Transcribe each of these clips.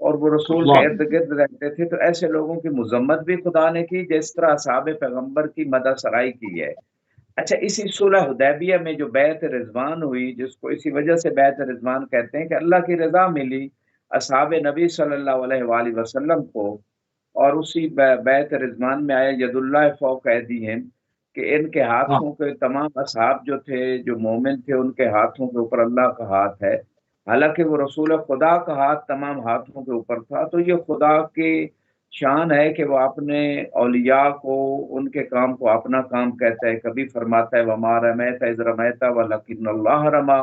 اور وہ رسول کے اللہ ارد گرد رہتے تھے، تو ایسے لوگوں کی مذمت بھی خدا نے کی جس طرح اصحاب پیغمبر کی مدح سرائی کی ہے۔ اچھا، اسی صلح حدیبیہ میں جو بیعت رضوان ہوئی، جس کو اسی وجہ سے بیعت رضوان کہتے ہیں کہ اللہ کی رضا ملی اصحاب نبی صلی اللہ علیہ وآلہ وسلم کو، اور اسی بیعت رضوان میں آیا ید اللہ فوق ایدیہم، کہ ان کے ہاں ہاتھوں کے تمام اصحاب جو تھے، جو مومن تھے، ان کے ہاتھوں کے اوپر اللہ کا ہاتھ ہے، حالانکہ وہ رسول خدا کا ہاتھ تمام ہاتھوں کے اوپر تھا۔ تو یہ خدا کی شان ہے کہ وہ اپنے اولیاء کو، ان کے کام کو اپنا کام کہتا ہے۔ کبھی فرماتا ہے وما رمیت اذ رمیت ولکن اللہ رما،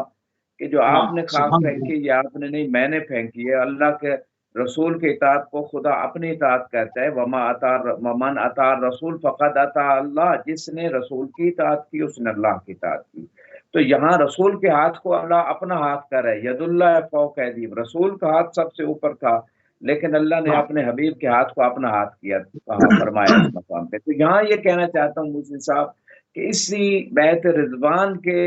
کہ جو ہاں آپ نے خاک سبحان اللہ پھینکی یہ آپ نے نہیں، میں نے پھینکی ہے۔ اللہ کے رسول کے اطاعت کو خدا اپنی اطاعت کہتا ہے، ومن اطاع رسول فقد اطاع اللہ، جس نے رسول کی اطاعت کی اس نے اللہ کی اطاعت کی۔ تو یہاں رسول کے ہاتھ کو اللہ اپنا ہاتھ کر رہا ہے، ید اللہ فوق ایدیہم، رسول کا ہاتھ سب سے اوپر تھا، لیکن اللہ نے ہاں اپنے حبیب کے ہاتھ کو اپنا ہاتھ کیا، کہا، فرمایا اس مقام پہ۔ تو یہاں یہ کہنا چاہتا ہوں محسن صاحب کہ اسی بیعت رضوان کے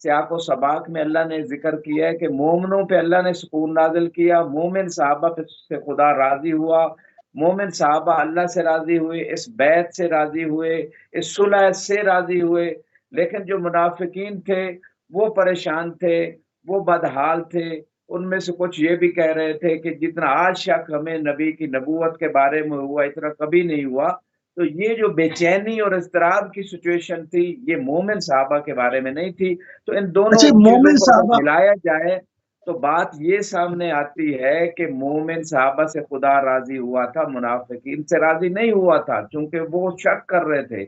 سیاق و سباق میں اللہ نے ذکر کیا ہے کہ مومنوں پہ اللہ نے سکون نازل کیا، مومن صحابہ پہ سے خدا راضی ہوا، مومن صحابہ اللہ سے راضی ہوئے، اس بیعت سے راضی ہوئے، اس صلح سے راضی ہوئے۔ لیکن جو منافقین تھے وہ پریشان تھے، وہ بدحال تھے، ان میں سے کچھ یہ بھی کہہ رہے تھے کہ جتنا آج شک ہمیں نبی کی نبوت کے بارے میں ہوا اتنا کبھی نہیں ہوا۔ تو یہ جو بے چینی اور اضطراب کی سچویشن تھی یہ مومن صحابہ کے بارے میں نہیں تھی۔ تو ان دونوں اچھا چیزوں مومن کو اگر صحابہ ملایا جائے تو بات یہ سامنے آتی ہے کہ مومن صحابہ سے خدا راضی ہوا تھا، منافقین سے راضی نہیں ہوا تھا، چونکہ وہ شک کر رہے تھے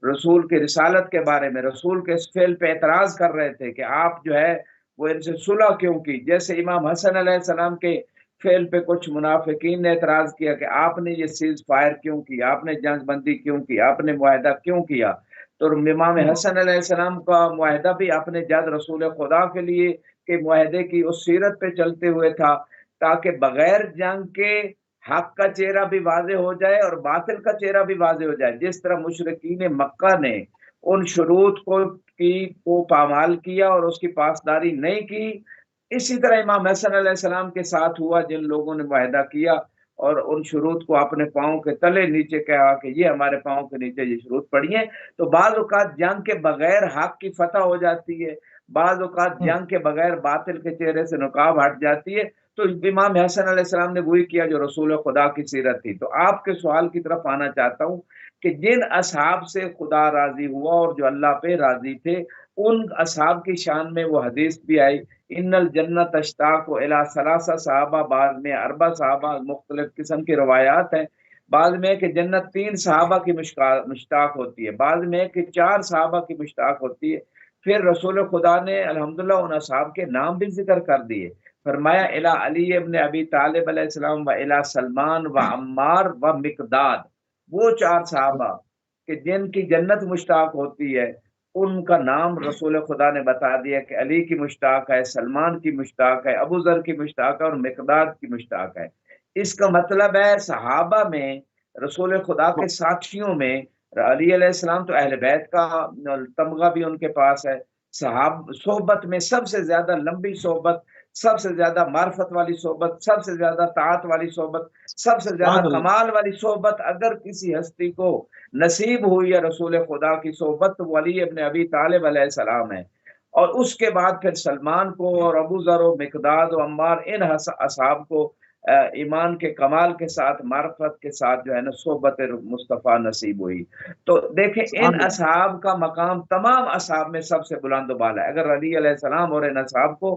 رسول کی رسالت کے بارے میں، رسول کے اس فعل پہ اعتراض کر رہے تھے کہ آپ جو ہے وہ ان سے صلح کیوں کی۔ جیسے امام حسن علیہ السلام کے فعل پہ کچھ منافقین نے اعتراض کیا کہ آپ نے یہ سیز فائر کیوں کی، آپ نے جنگ بندی کیوں کی، آپ نے معاہدہ کیوں کیا۔ تو امام حسن علیہ السلام کا معاہدہ بھی اپنے جد رسول خدا کے لیے کہ معاہدے کی اس سیرت پہ چلتے ہوئے تھا تاکہ بغیر جنگ کے حق کا چہرہ بھی واضح ہو جائے اور باطل کا چہرہ بھی واضح ہو جائے۔ جس طرح مشرکین مکہ نے ان شروط کو پامال کیا اور اس کی پاسداری نہیں کی، اسی طرح امام حسن علیہ السلام کے ساتھ ہوا، جن لوگوں نے معاہدہ کیا اور ان شروط کو اپنے پاؤں کے تلے نیچے کہا کہ یہ ہمارے پاؤں کے نیچے یہ شروط پڑی ہیں۔ تو بعض اوقات جنگ کے بغیر حق کی فتح ہو جاتی ہے، بعض اوقات جنگ کے بغیر باطل کے چہرے سے نقاب ہٹ جاتی ہے۔ تو امام حسن علیہ السلام نے وہی کیا جو رسول خدا کی سیرت تھی۔ تو آپ کے سوال کی طرف آنا چاہتا ہوں کہ جن اصحاب سے خدا راضی ہوا اور جو اللہ پہ راضی تھے، ان اصحاب کی شان میں وہ حدیث بھی آئی، ان الجنت اشتاق الی ثلاثہ صحابہ، بعض میں اربع صحابہ، مختلف قسم کی روایات ہیں۔ بعض میں کہ جنت 3 صحابہ کی مشتاق ہوتی ہے، بعض میں کہ 4 صحابہ کی مشتاق ہوتی ہے۔ پھر رسول خدا نے الحمدللہ ان اصحاب کے نام بھی ذکر کر دیے، فرمایا الی علی ابن ابی طالب علیہ السلام و الی سلمان و عمار و مقداد، وہ 4 صحابہ کہ جن کی جنت مشتاق ہوتی ہے، ان کا نام رسول خدا نے بتا دیا کہ علی کی مشتاق ہے، سلمان کی مشتاق ہے، ابو ذر کی مشتاق ہے اور مقداد کی مشتاق ہے۔ اس کا مطلب ہے صحابہ میں، رسول خدا کے ساتھیوں میں، علی علیہ السلام تو اہل بیت کا تمغہ بھی ان کے پاس ہے، صحبت میں سب سے زیادہ لمبی صحبت، سب سے زیادہ معرفت والی صحبت، سب سے زیادہ طاعت والی صحبت، سب سے زیادہ سبحان اللہ کمال والی صحبت اگر کسی ہستی کو نصیب ہوئی ہے رسول خدا کی صحبت، تو علی ابن ابی طالب علیہ السلام ہے۔ اور اس کے بعد پھر سلمان کو اور ابو ذر و مقداد و عمار، ان اصحاب کو ایمان کے کمال کے ساتھ، معرفت کے ساتھ جو ہے نا صحبت مصطفیٰ نصیب ہوئی۔ تو دیکھیں ان سبحان اللہ اصحاب کا مقام تمام اصحاب میں سب سے بلند و بالا ہے۔ اگر علی علیہ السلام اور ان اصحاب کو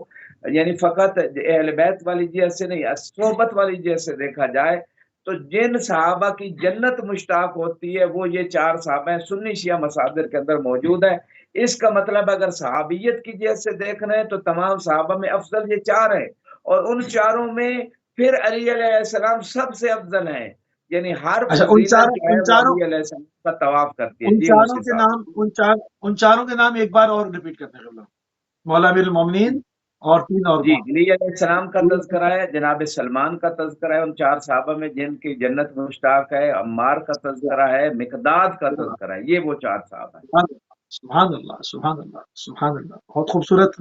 یعنی فقط اہل بیت والی جہت سے نہیں، صحبت والی جہت سے دیکھا جائے تو جن صحابہ کی جنت مشتاق ہوتی ہے وہ یہ 4 صحابہ ہیں، سنی شیعہ مصادر کے اندر موجود ہے۔ اس کا مطلب اگر صحابیت کی جہت سے دیکھ رہے ہیں تو تمام صحابہ میں افضل یہ 4 ہیں، اور ان 4 میں پھر علی علیہ السلام سب سے افضل ہیں، یعنی ہر اچھا فضیلت جو ہے وہ علی علیہ السلام کا طواف کرتی ہے۔ ان جی چاروں محسن کے صاحب۔ نام ان چاروں کے نام ایک بار اور ریپیٹ کرتے ہیں مولا امیر المومنین اور 3 اور جی، کون؟ علی علیہ السلام کا تذکرہ ہے، جناب سلمان کا تذکرہ ہے، ان 4 صحابہ میں جن کی جنت مشتاق ہے، عمار کا تذکرہ ہے، مقداد کا تذکرہ ہے، یہ وہ 4 صحابہ ہیں۔ سبحان اللہ سبحان اللہ سبحان اللہ سبحان اللہ، بہت خوبصورت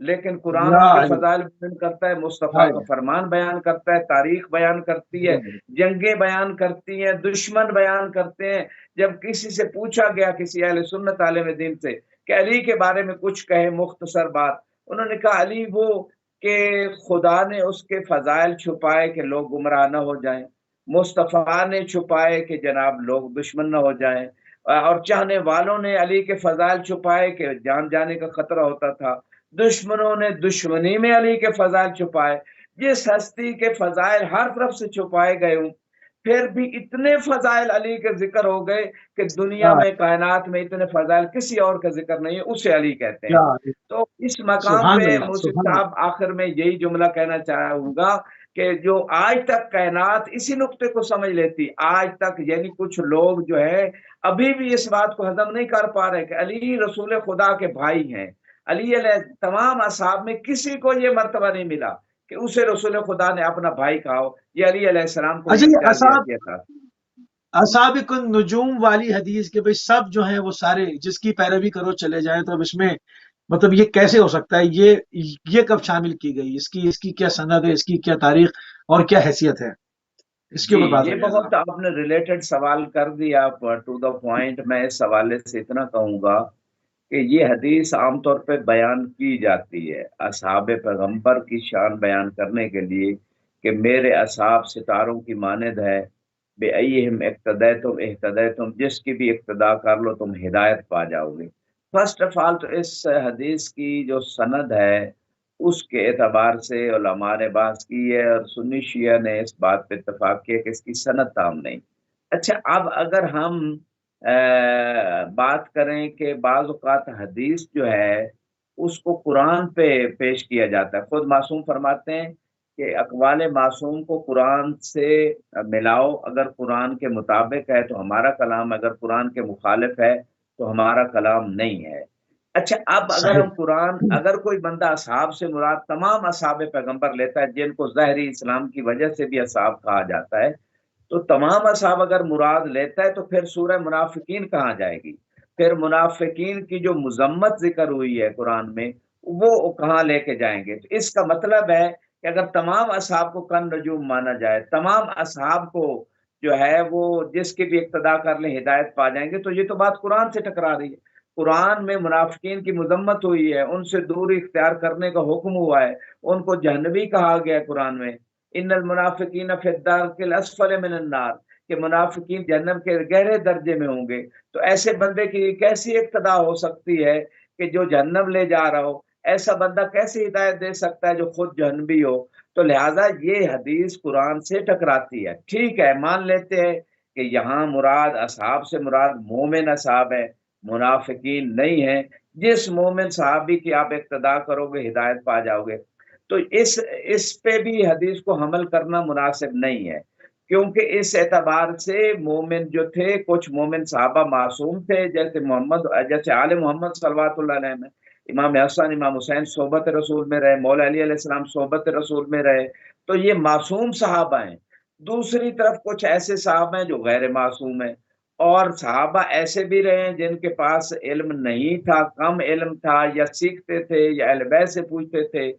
لیکن قرآن یا ان کے علی، فضائل بیان کرتا ہے، مصطفیٰ ہائے کا فرمان بیان کرتا ہے، تاریخ بیان کرتی ہے، جنگیں بیان کرتی ہیں، دشمن بیان کرتے ہیں۔ جب کسی سے پوچھا گیا کسی اہل سنت عالم دین سے کہ علی کے بارے میں کچھ کہے مختصر بات، انہوں نے کہا علی وہ کہ خدا نے اس کے فضائل چھپائے کہ لوگ گمراہ نہ ہو جائیں، مصطفیٰ نے چھپائے کہ جناب لوگ دشمن نہ ہو جائیں، اور چاہنے والوں نے علی کے فضائل چھپائے کہ جان جانے کا خطرہ ہوتا تھا، دشمنوں نے دشمنی میں علی کے فضائل چھپائے۔ جس ہستی کے فضائل ہر طرف سے چھپائے گئے ہوں، پھر بھی اتنے فضائل علی کے ذکر ہو گئے کہ دنیا میں کائنات میں اتنے فضائل کسی اور کا ذکر نہیں ہے، اسے علی کہتے ہیں۔ یا علی، تو اس مقام سبحان پہ اللہ موسیٰ سبحان صاحب آخر میں یہی جملہ کہنا چاہوں گا کہ جو آج تک کائنات اسی نقطے کو سمجھ لیتی، آج تک یعنی کچھ لوگ جو ہے ابھی بھی اس بات کو ہضم نہیں کر پا رہے کہ علی رسول خدا کے بھائی ہیں۔ علی علیہ تمام اصحاب میں کسی کو یہ مرتبہ نہیں ملا کہ اسے رسول خدا نے اپنا بھائی کہا ہو، یہ علی علیہ السلام کو اچھا یہ یہ اختیار دیا گیا تھا۔ اصحاب النجوم والی حدیث کے بھئی سب جو ہیں وہ سارے جس کی پیروی کرو چلے جائیں، تو اب اس میں مطلب یہ کیسے ہو سکتا ہے؟ یہ کب شامل کی گئی؟ اس کی کیا سند ہے؟ اس کی کیا تاریخ اور کیا حیثیت ہے؟ اس کے جی اوپر بات یہ ہو جائے ذرا۔ بہت آپ نے ریلیٹڈ سوال کر دیا، ٹو دا پوائنٹ۔ میں اس حوالے سے اتنا کہوں گا کہ یہ حدیث عام طور پہ بیان کی جاتی ہے اصحاب پیغمبر کی شان بیان کرنے کے لیے کہ میرے اصحاب ستاروں کی مانند ہے، بے ایہم اقتدیتم اہتدیتم، جس کی بھی اقتدا کر لو تم ہدایت پا جاؤ گے۔ فرسٹ آف آل تو اس حدیث کی جو سند ہے اس کے اعتبار سے علماء نے بحث کی ہے، اور سنی شیعہ نے اس بات پہ اتفاق کیا کہ اس کی سند تام نہیں۔ اچھا اب اگر ہم بات کریں کہ بعض اوقات حدیث جو ہے اس کو قرآن پہ پیش کیا جاتا ہے، خود معصوم فرماتے ہیں کہ اقوال معصوم کو قرآن سے ملاؤ، اگر قرآن کے مطابق ہے تو ہمارا کلام، اگر قرآن کے مخالف ہے تو ہمارا کلام نہیں ہے۔ اچھا اب اگر ہم صحیح، قرآن، اگر کوئی بندہ اصحاب سے مراد تمام اصحاب پیغمبر لیتا ہے جن کو ظاہری اسلام کی وجہ سے بھی اصحاب کہا جاتا ہے، تو تمام اصحاب اگر مراد لیتا ہے تو پھر سورہ منافقین کہاں جائے گی؟ پھر منافقین کی جو مذمت ذکر ہوئی ہے قرآن میں وہ کہاں لے کے جائیں گے؟ تو اس کا مطلب ہے کہ اگر تمام اصحاب کو کن نجوم مانا جائے، تمام اصحاب کو جو ہے وہ جس کی بھی اقتدا کر لیں ہدایت پا جائیں گے، تو یہ تو بات قرآن سے ٹکرا رہی ہے۔ قرآن میں منافقین کی مذمت ہوئی ہے، ان سے دوری اختیار کرنے کا حکم ہوا ہے، ان کو جہنمی کہا گیا ہے قرآن میں، ان المنافقین فی الدرک الاسفل من النار، کہ منافقین جہنم کے گہرے درجے میں ہوں گے۔ تو ایسے بندے کی کیسی اقتدا ہو سکتی ہے کہ جو جہنم لے جا رہا ہو؟ ایسا بندہ کیسی ہدایت دے سکتا ہے جو خود جہنمی ہو؟ تو لہٰذا یہ حدیث قرآن سے ٹکراتی ہے۔ ٹھیک ہے، مان لیتے ہیں کہ یہاں مراد اصحاب سے مراد مومن اصحاب ہے، منافقین نہیں ہیں۔ جس مومن صحابی کی آپ اقتدا کرو گے ہدایت پا جاؤ گے۔ تو اس پہ بھی حدیث کو حمل کرنا مناسب نہیں ہے، کیونکہ اس اعتبار سے مومن جو تھے، کچھ مومن صحابہ معصوم تھے، جیسے آل محمد صلوات اللہ علیہ میں امام حسن امام حسین صحبت رسول میں رہے، مولا علی علیہ السلام صحبت رسول میں رہے، تو یہ معصوم صحابہ ہیں۔ دوسری طرف کچھ ایسے صحابہ ہیں جو غیر معصوم ہیں، اور صحابہ ایسے بھی رہے ہیں جن کے پاس علم نہیں تھا، کم علم تھا، یا سیکھتے تھے یا اہل بیت سے پوچھتے تھے۔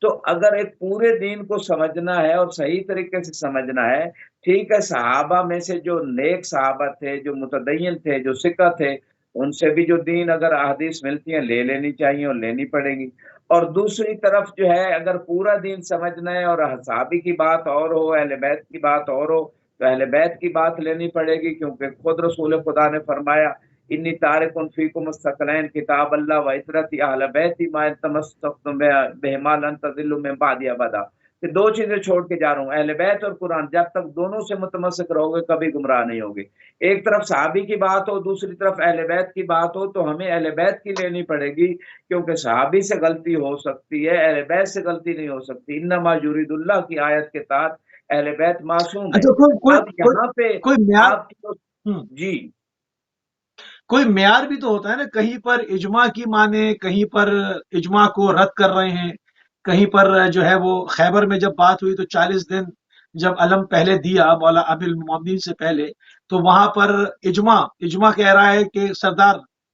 تو اگر ایک پورے دین کو سمجھنا ہے اور صحیح طریقے سے سمجھنا ہے، ٹھیک ہے صحابہ میں سے جو نیک صحابہ تھے، جو متدین تھے، جو سکہ تھے، ان سے بھی جو دین اگر احادیث ملتی ہیں لے لینی چاہیے اور لینی پڑے گی۔ اور دوسری طرف جو ہے اگر پورا دین سمجھنا ہے اور صحابی کی بات اور ہو، اہل بیت کی بات اور ہو، تو اہل بیت کی بات لینی پڑے گی، کیونکہ خود رسول خدا نے فرمایا انی تارک فیکم الثقلین کتاب اللہ و عترتی اہل بیتی ما ان تمسکتم بہما لن تضلوا من بعدی ابدا، کہ دو چیزیں چھوڑ کے جا رہا ہوں، اہل بیت اور قرآن، جب تک دونوں سے متمسک رہو گے کبھی گمراہ نہیں ہوگے۔ ایک طرف صحابی کی بات ہو، دوسری طرف اہل بیت کی بات ہو، تو ہمیں اہل بیت کی لینی پڑے گی، کیونکہ صحابی سے غلطی ہو سکتی ہے، اہل بیت سے غلطی نہیں ہو سکتی۔ انما یرید اللہ کی آیت کے تحت اہل بیت معصوم ہے۔ اچھا اب یہاں پہ کوئی معیار، آپ کی جی کوئی معیار بھی تو ہوتا ہے نا، کہیں پر اجماع کی مانے، کہیں پر اجماع کو رد کر رہے ہیں، کہیں پر جو ہے وہ خیبر میں جب بات ہوئی تو 40 دن جب علم پہلے دیا مولا ابی المومنین سے پہلے، تو وہاں پر اجماع کہہ رہا ہے کہ سردار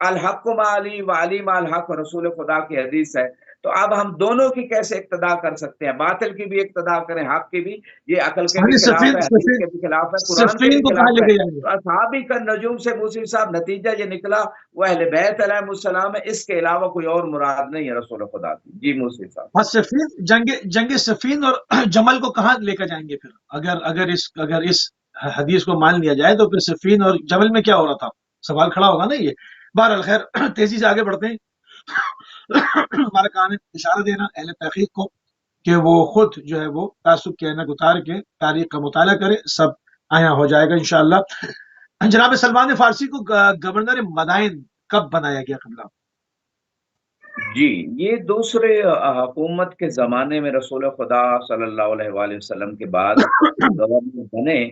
الحق مع علی و علی مع الحق رسول خدا کی حدیث ہے. تو اب ہم دونوں کی کیسے اقتدا کر سکتے ہیں؟ باطل کی بھی اقتدا کریں، حق کی بھی. یہ عقل کے بھی خلاف ہے، حدیث کے بھی خلاف ہے، قرآن کے صفین بھی کو کہاں خلاف لے ہے. کے جائیں گے؟ تو اصحابی کا نجوم سے موسی صاحب نتیجہ یہ نکلا وہ اہل بیت علیہ السلام ہے، اس کے علاوہ کوئی اور مراد نہیں ہے رسول خدا کی. جی موسی صاحب. اور صفین جنگ صفین اور جمل کو کہاں لے کر جائیں گے پھر؟ اگر اس حدیث کو مان لیا جائے تو پھر صفین اور جمل میں کیا ہو رہا تھا؟ سوال کھڑا ہوگا نا یہ. بہرحال خیر، تیزی سے آگے بڑھتے ہیں. ہمارا کام ہے اشارہ دینا اہل تحقیق کو کہ وہ خود جو ہے وہ تعصب کے عینک اتار کے تاریخ کا مطالعہ کرے، سب آیا ہو جائے گا انشاءاللہ. جناب سلمان فارسی کو گورنر مدائن کب بنایا گیا قبلہ؟ جی، یہ دوسرے حکومت کے زمانے میں رسول خدا صلی اللہ علیہ وآلہ وسلم کے بعد گورنر بنے.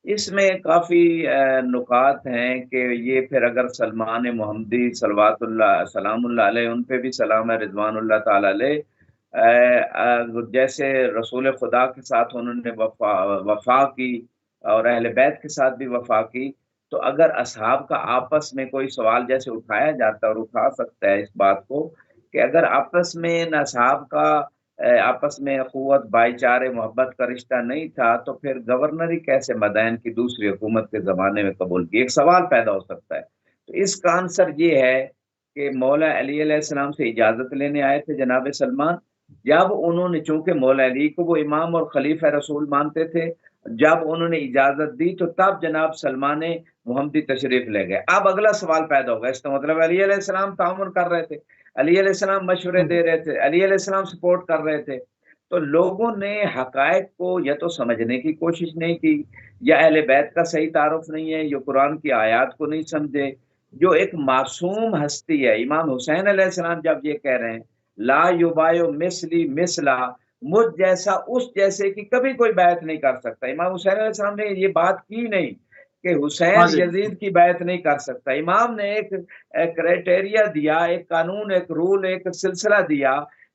اس میں کافی نکات ہیں کہ یہ پھر اگر سلمان محمدی صلوات اللہ سلام اللہ علیہ، ان پہ بھی سلام ہے رضوان اللہ تعالی علیہ، جیسے رسول خدا کے ساتھ انہوں نے وفا کی اور اہل بیت کے ساتھ بھی وفا کی. تو اگر اصحاب کا آپس میں کوئی سوال جیسے اٹھایا جاتا ہے اور اٹھا سکتا ہے اس بات کو کہ اگر آپس میں ان اصحاب کا آپس میں اخوت، بھائی چارے، محبت کا رشتہ نہیں تھا تو پھر گورنری کیسے مدائن کی دوسری حکومت کے زمانے میں قبول کی؟ ایک سوال پیدا ہو سکتا ہے. تو اس کا آنسر یہ ہے کہ مولا علی علیہ السلام سے اجازت لینے آئے تھے جناب سلمان. جب انہوں نے، چونکہ مولا علی کو وہ امام اور خلیفہ رسول مانتے تھے، جب انہوں نے اجازت دی تو تب جناب سلمان محمدی تشریف لے گئے. اب اگلا سوال پیدا ہوگا، اس کا مطلب علی علیہ السلام تعاون کر رہے تھے، علی علیہ السلام مشورے دے رہے تھے، علی علیہ السلام سپورٹ کر رہے تھے. تو لوگوں نے حقائق کو یا تو سمجھنے کی کوشش نہیں کی، یا اہل بیت کا صحیح تعارف نہیں ہے، یا قرآن کی آیات کو نہیں سمجھے. جو ایک معصوم ہستی ہے امام حسین علیہ السلام جب یہ کہہ رہے ہیں لا یبایع مثلی مثلا، مجھ جیسا اس جیسے کی کبھی کوئی بیعت نہیں کر سکتا. امام حسین علیہ السلام نے یہ بات کی نہیں کہ حسین واضح. یزید کی بیعت نہیں کر سکتا. امام نے ایک کرائٹیریا دیا، ایک قانون، ایک رول، ایک سلسلہ دیا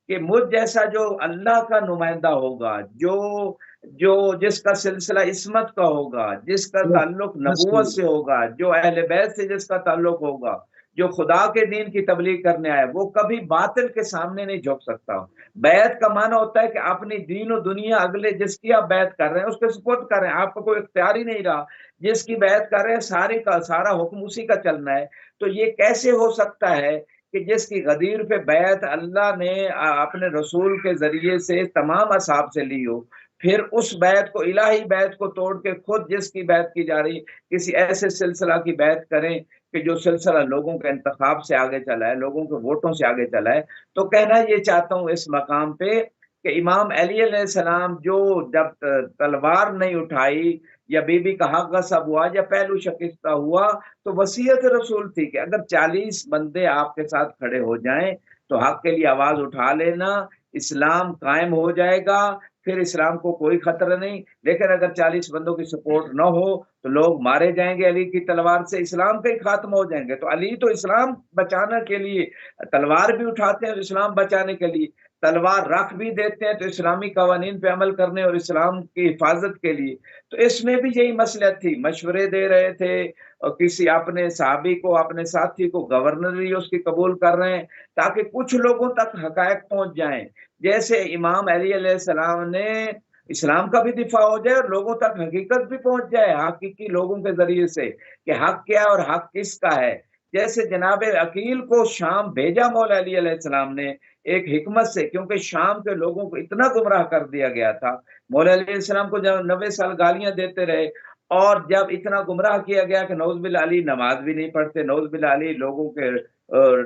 کہ مجھ جیسا جو اللہ کا نمائندہ ہوگا، جو جس کا سلسلہ عصمت کا ہوگا، جس کا تعلق نبوت سے ہوگا، جو اہل بیت سے جس کا تعلق ہوگا، جو خدا کے دین کی تبلیغ کرنے آئے، وہ کبھی باطل کے سامنے نہیں جھک سکتا. بیعت کا معنی ہوتا ہے کہ اپنی دین و دنیا اگلے جس کی آپ بیعت کر رہے ہیں اس کے سپورٹ کر رہے ہیں، آپ کو کوئی اختیار ہی نہیں رہا، جس کی بیعت کر رہے ہیں سارا حکم اسی کا چلنا ہے. تو یہ کیسے ہو سکتا ہے کہ جس کی غدیر پہ بیعت اللہ نے اپنے رسول کے ذریعے سے تمام اصحاب سے لی ہو، پھر اس بیعت کو، الہی بیعت کو توڑ کے خود جس کی بیعت کی جا رہی کسی ایسے سلسلہ کی بیعت کریں کہ جو سلسلہ لوگوں کے انتخاب سے آگے چلا ہے، لوگوں کے ووٹوں سے آگے چلا ہے. تو کہنا یہ چاہتا ہوں اس مقام پہ کہ امام علی علیہ السلام جو جب تلوار نہیں اٹھائی یا بی بی کا حق غصب ہوا یا پہلو شکستہ ہوا تو وصیت رسول تھی کہ اگر 40 بندے آپ کے ساتھ کھڑے ہو جائیں تو حق کے لیے آواز اٹھا لینا، اسلام قائم ہو جائے گا، پھر اسلام کو کوئی خطرہ نہیں. لیکن اگر 40 بندوں کی سپورٹ نہ ہو تو لوگ مارے جائیں گے علی کی تلوار سے، اسلام کے ہی خاتمہ ہو جائیں گے. تو علی تو اسلام بچانے کے لیے تلوار بھی اٹھاتے ہیں اور اسلام بچانے کے لیے تلوار رکھ بھی دیتے ہیں، تو اسلامی قوانین پہ عمل کرنے اور اسلام کی حفاظت کے لیے. تو اس میں بھی یہی مصلحت تھی، مشورے دے رہے تھے اور کسی اپنے صحابی کو، اپنے ساتھی کو گورنری اس کی قبول کر رہے ہیں تاکہ کچھ لوگوں تک حقائق پہنچ جائیں. جیسے امام علی علیہ السلام نے اسلام کا بھی دفاع ہو جائے اور لوگوں تک حقیقت بھی پہنچ جائے حقیقی لوگوں کے ذریعے سے کہ حق کیا اور حق کس کا ہے. جیسے جناب عقیل کو شام بھیجا مولا علی علیہ السلام نے ایک حکمت سے، کیونکہ شام کے لوگوں کو اتنا گمراہ کر دیا گیا تھا. مولا علیہ السلام کو جب 90 سال گالیاں دیتے رہے اور جب اتنا گمراہ کیا گیا کہ نعوذ باللہ علی نماز بھی نہیں پڑھتے، نعوذ باللہ علی لوگوں کے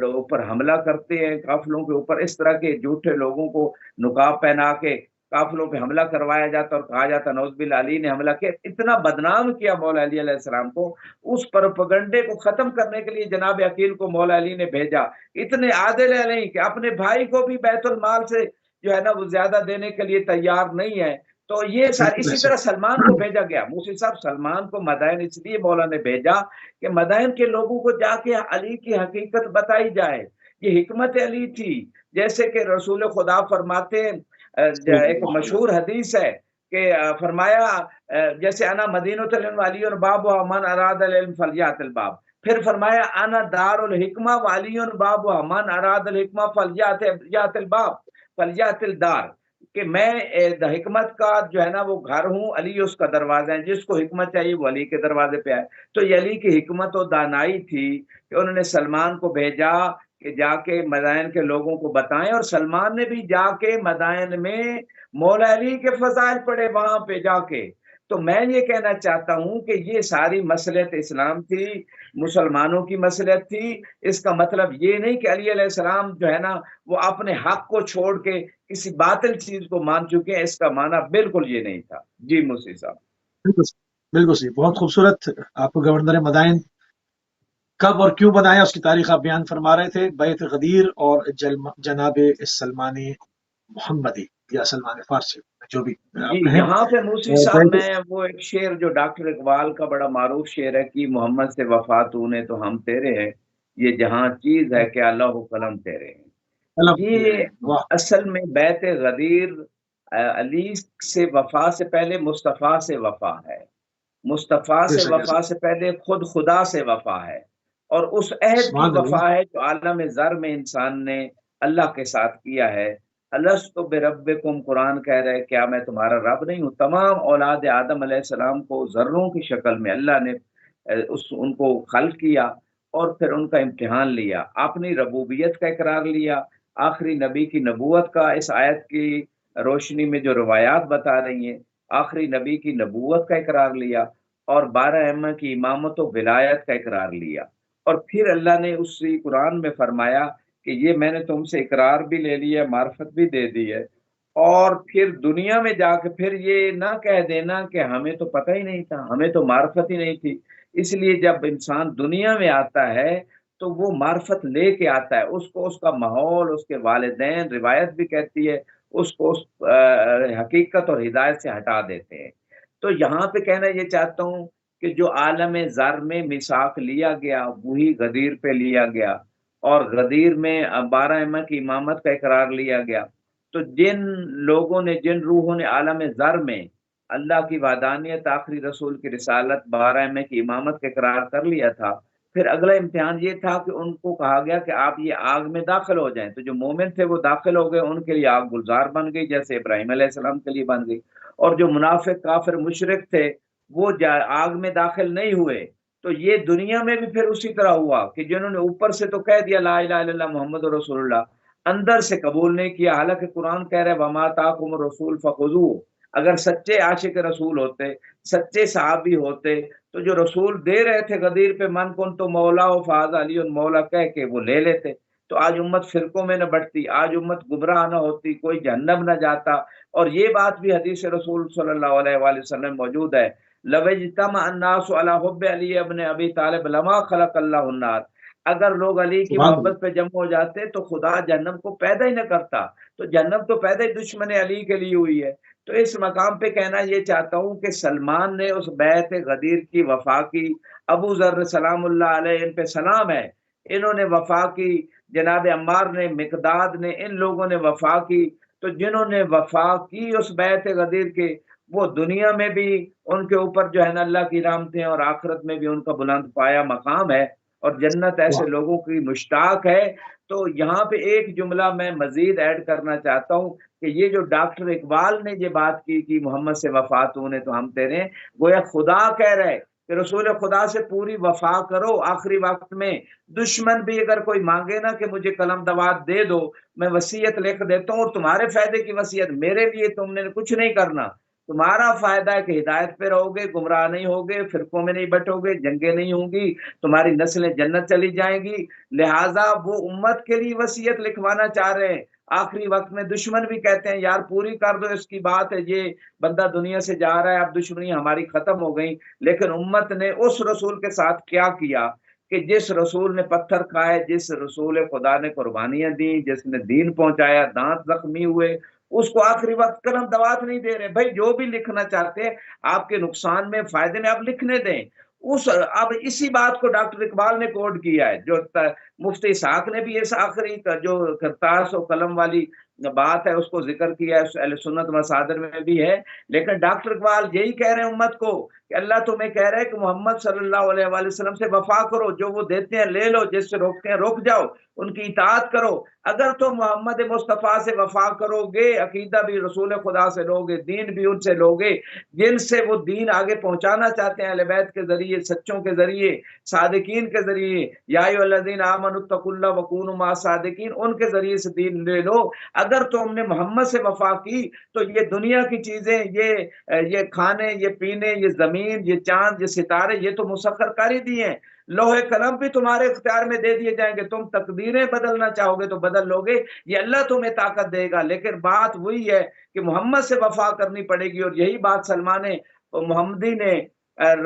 اوپر حملہ کرتے ہیں، قافلوں کے اوپر اس طرح کے جھوٹے لوگوں کو نقاب پہنا کے قافلوں پہ حملہ کروایا جاتا اور کہا جاتا نعوذ باللہ علی نے حملہ کیا. اتنا بدنام کیا مولا علی علیہ السلام کو. اس پروپیگنڈے کو ختم کرنے کے لیے جناب عقیل کو مولا علی نے بھیجا. اتنے عادل نہیں کہ اپنے بھائی کو بھی بیت المال سے جو ہے نا وہ زیادہ دینے کے لیے تیار نہیں ہے. تو یہ ساری اسی طرح سلمان کو بھیجا گیا. موسی صاحب سلمان کو مدائن اس لیے مولا نے بھیجا کہ مدائن کے لوگوں کو جا کے علی کی حقیقت بتائی جائے. یہ حکمت علی تھی. جیسے کہ رسول خدا فرماتے ہیں، ایک مشہور حدیث ہے کہ فرمایا جیسے انا مدینۃ العلم علی اور باب و من اراد العلم فلیات الباب. پھر فرمایا انا دار الحکمہ والی باب من اراد الحکمہ فلیات الباب فلیات الدار، کہ میں حکمت کا جو ہے نا وہ گھر ہوں، علی اس کا دروازہ ہے، جس کو حکمت چاہیے وہ علی کے دروازے پہ آئے۔ تو یہ علی کی حکمت و دانائی تھی کہ انہوں نے سلمان کو بھیجا کہ جا کے مدائن کے لوگوں کو بتائیں، اور سلمان نے بھی جا کے مدائن میں مولا علی کے فضائل پڑھے وہاں پہ جا کے۔ تو میں یہ کہنا چاہتا ہوں کہ یہ ساری مصلحت اسلام تھی، مسلمانوں کی مصلحت تھی۔ اس کا مطلب یہ نہیں کہ علی علیہ السلام جو ہے نا وہ اپنے حق کو چھوڑ کے کسی باطل چیز کو مان چکے ہیں، اس کا معنی بالکل یہ نہیں تھا۔ جی موسی صاحب۔ بالکل بالکل صحیح، بہت خوبصورت آپ کو گورنر مدائن کب اور کیوں بنایا اس کی تاریخ آپ بیان فرما رہے تھے، بیعت غدیر اور جناب سلمان محمدی یا سلمان فارسی جو بھی جی آپ کہیں۔ یہاں پہ موسی صاحب میں وہ ایک شعر جو ڈاکٹر اقبال کا بڑا معروف شعر ہے کہ محمد سے وفا تو نے تو ہم تیرے ہیں، یہ جہاں چیز ہے کہ اللہ و قلم تیرے ہیں۔ یہ واہ، اصل میں بیعت غدیر علی سے وفا سے پہلے مصطفیٰ سے وفا ہے، مصطفیٰ بے سے شک وفا سے پہلے خود خدا سے وفا ہے، اور اس عہد کی سبحان اللہ، وفا ہے جو عالم ذر میں انسان نے اللہ کے ساتھ کیا ہے۔ الست بربکم، قرآن کہہ رہے کیا میں تمہارا رب نہیں ہوں؟ تمام اولاد آدم علیہ السلام کو ذروں کی شکل میں اللہ نے ان کو خلق کیا اور پھر ان کا امتحان لیا، اپنی ربوبیت کا اقرار لیا، آخری نبی کی نبوت کا اس آیت کی روشنی میں جو روایات بتا رہی ہیں، آخری نبی کی نبوت کا اقرار لیا، اور 12 ائمہ کی امامت و ولایت کا اقرار لیا، اور پھر اللہ نے اسی قرآن میں فرمایا کہ یہ میں نے تم سے اقرار بھی لے لیا، معرفت بھی دے دی ہے، اور پھر دنیا میں جا کے پھر یہ نہ کہہ دینا کہ ہمیں تو پتہ ہی نہیں تھا، ہمیں تو معرفت ہی نہیں تھی۔ اس لیے جب انسان دنیا میں آتا ہے تو وہ معرفت لے کے آتا ہے، اس کو اس کا ماحول، اس کے والدین، روایت بھی کہتی ہے اس کو اس حقیقت اور ہدایت سے ہٹا دیتے ہیں۔ تو یہاں پہ کہنا یہ چاہتا ہوں کہ جو عالم ذر میں میثاق لیا گیا وہی غدیر پہ لیا گیا، اور غدیر میں 12 ائمہ کی امامت کا اقرار لیا گیا۔ تو جن لوگوں نے، جن روحوں نے عالم ذر میں اللہ کی وحدانیت، آخری رسول کی رسالت، 12 ائمہ کی امامت کا اقرار کر لیا تھا، پھر اگلا امتحان یہ تھا کہ ان کو کہا گیا کہ آپ یہ آگ میں داخل ہو جائیں۔ تو جو مومن تھے وہ داخل ہو گئے، ان کے لیے آگ گلزار بن گئی جیسے ابراہیم علیہ السلام کے لیے بن گئی، اور جو منافق کافر مشرک تھے وہ آگ میں داخل نہیں ہوئے۔ تو یہ دنیا میں بھی پھر اسی طرح ہوا کہ جنہوں نے اوپر سے تو کہہ دیا لا الہ الا اللہ محمد رسول اللہ، اندر سے قبول نہیں کیا، حالانکہ قرآن کہہ رہے وما آتاکم الرسول فخذوہ۔ اگر سچے عاشق رسول ہوتے، سچے صحابی ہوتے، تو جو رسول دے رہے تھے غدیر پہ من کن تو مولا و فاض علی مولا کہہ کے وہ لے لیتے، تو آج امت فرقوں میں نہ بٹتی، آج امت گمراہ نہ ہوتی، کوئی جہنم نہ جاتا۔ اور یہ بات بھی حدیث رسول صلی اللہ علیہ وآلہ وسلم موجود ہے، لَوَجْتَمَعَ النَّاسُ عَلَى حُبِّ عَلِيِّ بْنِ أَبِي طالب لَمَا خَلَقَ اللَّهُ النَّارَ۔ اگر لوگ علی کی سبحان اللہ، محبت پہ جمع ہو جاتے تو خدا جہنم کو پیدا ہی نہ کرتا، تو جہنم تو پیدا ہی دشمن علی کے لیے ہوئی ہے۔ تو اس مقام پہ کہنا یہ چاہتا ہوں کہ سلمان نے اس بیعت غدیر کی وفا کی، ابو ذر سلام اللہ علیہ ان پہ سلام ہے، انہوں نے وفا کی، جناب عمار نے، مقداد نے، ان لوگوں نے وفا کی۔ تو جنہوں نے وفا کی اس بیعت غدیر کے، وہ دنیا میں بھی ان کے اوپر جو ہے نا اللہ کی رحمتیں، اور آخرت میں بھی ان کا بلند پایا مقام ہے، اور جنت ایسے لوگوں کی مشتاق ہے۔ تو یہاں پہ ایک جملہ میں مزید ایڈ کرنا چاہتا ہوں کہ یہ جو ڈاکٹر اقبال نے یہ بات کی کہ محمد سے وفا تو نے تو ہم تیرے ہیں، گویا خدا کہہ رہے کہ رسول خدا سے پوری وفا کرو آخری وقت میں۔ دشمن بھی اگر کوئی مانگے نا کہ مجھے قلم دوات دے دو، میں وصیت لکھ دیتا ہوں، اور تمہارے فائدے کی وصیت، میرے لیے تم نے کچھ نہیں کرنا، تمہارا فائدہ ہے کہ ہدایت پہ رہو گے، گمراہ نہیں ہوگے، فرقوں میں نہیں بٹو گے، جنگیں نہیں ہوں گی، تمہاری نسلیں جنت چلی جائیں گی۔ لہٰذا وہ امت کے لیے وصیت لکھوانا چاہ رہے ہیں آخری وقت میں۔ دشمن بھی کہتے ہیں یار پوری کر دو اس کی بات ہے، یہ بندہ دنیا سے جا رہا ہے، اب دشمنی ہماری ختم ہو گئی۔ لیکن امت نے اس رسول کے ساتھ کیا کیا کہ جس رسول نے پتھر کھائے، جس رسول خدا نے قربانیاں دی، جس نے دین پہنچایا، دانت زخمی ہوئے، اس کو آخری وقت قلم دوات نہیں دے رہے۔ بھائی جو بھی لکھنا چاہتے ہیں آپ کے نقصان میں، فائدے میں، آپ لکھنے دیں۔ اب اسی بات کو ڈاکٹر اقبال نے کوڈ کیا ہے، جو مفتی اسحاق نے بھی اس آخری جو کرتاس و قلم والی بات ہے اس کو ذکر کیا ہے، اہل سنت مصادر میں بھی ہے۔ لیکن ڈاکٹر اقبال یہی کہہ رہے ہیں امت کو کہ اللہ تمہیں کہہ رہا ہے کہ محمد صلی اللہ علیہ وآلہ وسلم سے وفا کرو، جو وہ دیتے ہیں لے لو، جس سے روکتے ہیں روک جاؤ، ان کی اطاعت کرو۔ اگر تم محمد مصطفیٰ سے وفا کرو گے، عقیدہ بھی رسول خدا سے لوگے، دین بھی ان سے لوگے جن سے وہ دین آگے پہنچانا چاہتے ہیں، اہل بیت کے ذریعے، سچوں کے ذریعے، صادقین کے ذریعے، یا ایھا الذین آمنوا اتقوا اللہ وکونوا مع الصادقین، ان کے ذریعے سے دین لے لو۔ اگر تم نے محمد سے وفا کی تو یہ دنیا کی چیزیں، یہ کھانے، یہ پینے، یہ زمین، یہ چاند، یہ ستارے، یہ تو مسخر کر ہی دیے ہیں، لوح قلم بھی تمہارے اختیار میں دے دیے جائیں گے، تم تقدیریں بدلنا چاہو گے تو بدل لو گے، یہ اللہ تمہیں طاقت دے گا۔ لیکن بات وہی ہے کہ محمد سے وفا کرنی پڑے گی، اور یہی بات سلمان محمدی نے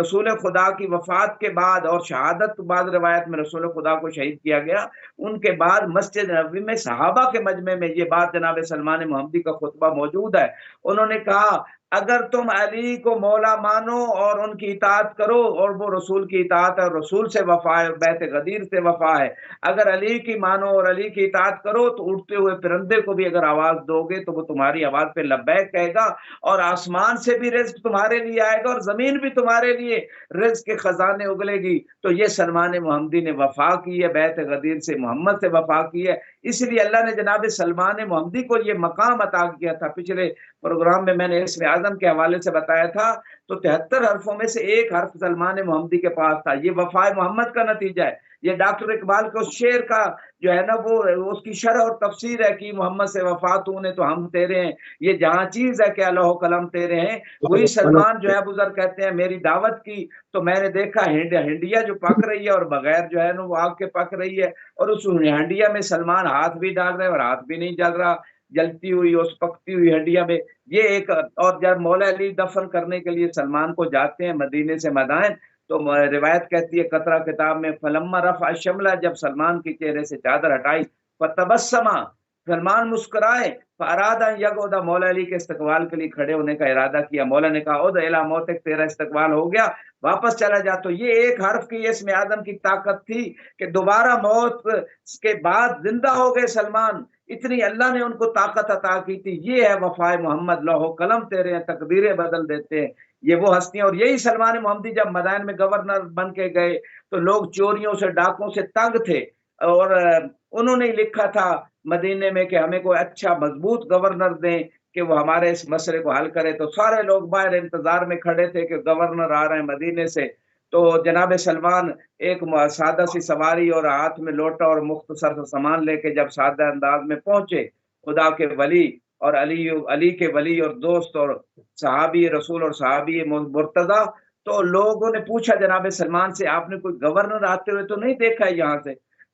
رسول خدا کی وفات کے بعد، اور شہادت بعض روایت میں رسول خدا کو شہید کیا گیا، ان کے بعد مسجد نبوی میں صحابہ کے مجمع میں یہ بات جناب سلمان محمدی کا خطبہ موجود ہے۔ انہوں نے کہا اگر تم علی کو مولا مانو اور ان کی اطاعت کرو، اور وہ رسول کی اطاعت ہے، اور رسول سے وفا ہے، اور بیت غدیر سے وفا ہے، اگر علی کی مانو اور علی کی اطاعت کرو تو اڑتے ہوئے پرندے کو بھی اگر آواز دو گے تو وہ تمہاری آواز پہ لبیک کہے گا، اور آسمان سے بھی رزق تمہارے لیے آئے گا، اور زمین بھی تمہارے لیے رزق کے خزانے اگلے گی۔ تو یہ سلمان محمدی نے وفا کی ہے، بیت غدیر سے محمد سے وفا کی ہے، اس لیے اللہ نے جناب سلمان محمدی کو یہ مقام عطا کیا تھا۔ پچھلے پروگرام میں میں نے اسم اعظم کے حوالے سے بتایا تھا، تو 73 حرفوں میں سے ایک حرف سلمان محمدی کے پاس تھا۔ یہ وفا محمد کا نتیجہ ہے۔ یہ ڈاکٹر اقبال کے اس شعر کا جو ہے نا، وہ اس کی شرح اور تفسیر ہے کہ محمد سے وفا تو نے تو ہم تیرے ہیں، یہ جہاں چیز ہے کہ لوح قلم تیرے ہیں۔ وہی سلمان جو ہے بزرگ کہتے ہیں میری دعوت کی تو میں نے دیکھا ہنڈیا جو پک رہی ہے اور بغیر جو ہے نا وہ آگ کے پک رہی ہے، اور اس ہنڈیا میں سلمان ہاتھ بھی ڈال رہے اور ہاتھ بھی نہیں جل رہا، جلتی ہوئی اس پکتی ہوئی ہنڈیا میں یہ ایک۔ اور جب مولا علی دفن کرنے کے لیے سلمان کو جاتے ہیں مدینے سے مدائن، تو روایت کہتی ہے قطرہ کتاب میں، فلما رفع الشملہ، جب سلمان کے چہرے سے چادر ہٹائی، فتبسما، سلمان مسکرائے، فاراد ان یقعد، مولا علی کے استقبال کے لیے کھڑے ہونے کا ارادہ کیا۔ مولا نے کہا اد الی موتک، تیرا استقبال ہو گیا، واپس چلا جا۔ تو یہ ایک حرف کی اسم اعظم کی طاقت تھی کہ دوبارہ موت کے بعد زندہ ہو گئے سلمان، اتنی اللہ نے ان کو طاقت عطا کی تھی۔ یہ ہے وفائے محمد، لوح قلم تیرے ہیں، تقدیریں بدل دیتے ہیں یہ وہ ہستیاں۔ اور یہی سلمان محمدی جب مدائن میں گورنر بن کے گئے تو لوگ چوریوں سے، ڈاکوں سے تنگ تھے، اور انہوں نے لکھا تھا مدینے میں کہ ہمیں کوئی اچھا مضبوط گورنر دیں کہ وہ ہمارے اس مسئلے کو حل کرے۔ تو سارے لوگ باہر انتظار میں کھڑے تھے کہ گورنر آ رہے ہیں مدینے سے۔ تو جناب سلمان ایک سادہ سی سواری اور ہاتھ میں لوٹا اور مختصر سا سامان لے کے جب سادہ انداز میں پہنچے، خدا کے ولی اور علی کے ولی اور دوست اور صحابی رسول اور صحابی مرتضی، تو لوگوں نے پوچھا جناب سلمان سے آپ نے کوئی گورنر آتے ہوئے تو نہیں دیکھا ہے یہاں سے؟